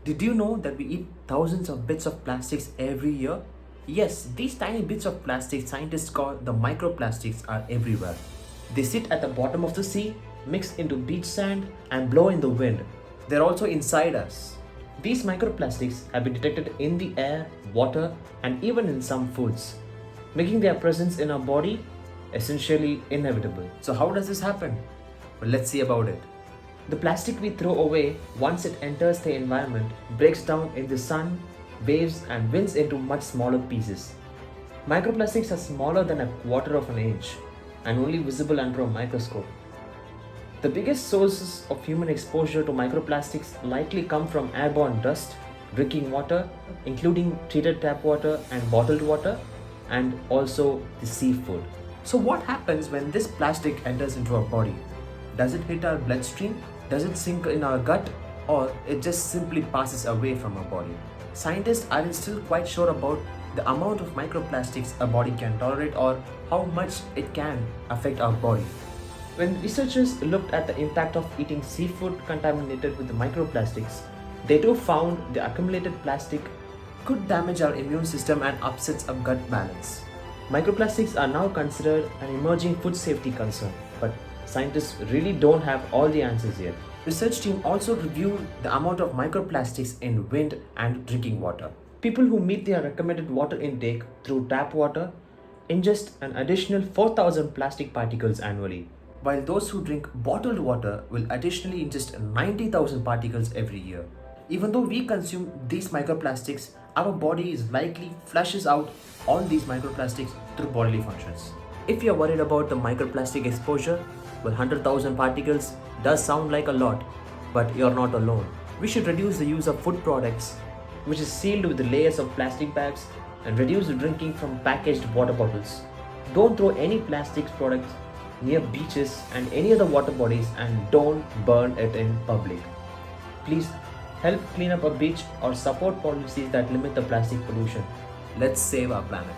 Did you know that we eat thousands of bits of plastics every year? Yes, these tiny bits of plastic scientists call the microplastics are everywhere. They sit at the bottom of the sea, mix into beach sand, and blow in the wind. They're also inside us. These microplastics have been detected in the air, water, and even in some foods, making their presence in our body essentially inevitable. So, how does this happen? Well, let's see about it. The plastic we throw away once it enters the environment breaks down in the sun, waves, and winds into much smaller pieces. Microplastics are smaller than a quarter of an inch and only visible under a microscope. The biggest sources of human exposure to microplastics likely come from airborne dust, drinking water, including treated tap water and bottled water, and also the seafood. So, what happens when this plastic enters into our body? Does it hit our bloodstream? Does it sink in our gut? Or it just simply passes away from our body? Scientists aren't still quite sure about the amount of microplastics a body can tolerate or how much it can affect our body. When researchers looked at the impact of eating seafood contaminated with the microplastics, they too found the accumulated plastic could damage our immune system and upsets our gut balance. Microplastics are now considered an emerging food safety concern, but scientists really don't have all the answers yet. Research team also reviewed the amount of microplastics in wind and drinking water. People who meet their recommended water intake through tap water ingest an additional 4,000 plastic particles annually, while those who drink bottled water will additionally ingest 90,000 particles every year. Even though we consume these microplastics, our body is likely flushes out all these microplastics through bodily functions. If you're worried about the microplastic exposure, well, 100,000 particles does sound like a lot, but you're not alone. We should reduce the use of food products, which is sealed with layers of plastic bags, and reduce drinking from packaged water bottles. Don't throw any plastic products near beaches and any other water bodies, and don't burn it in public. Please help clean up a beach or support policies that limit the plastic pollution. Let's save our planet.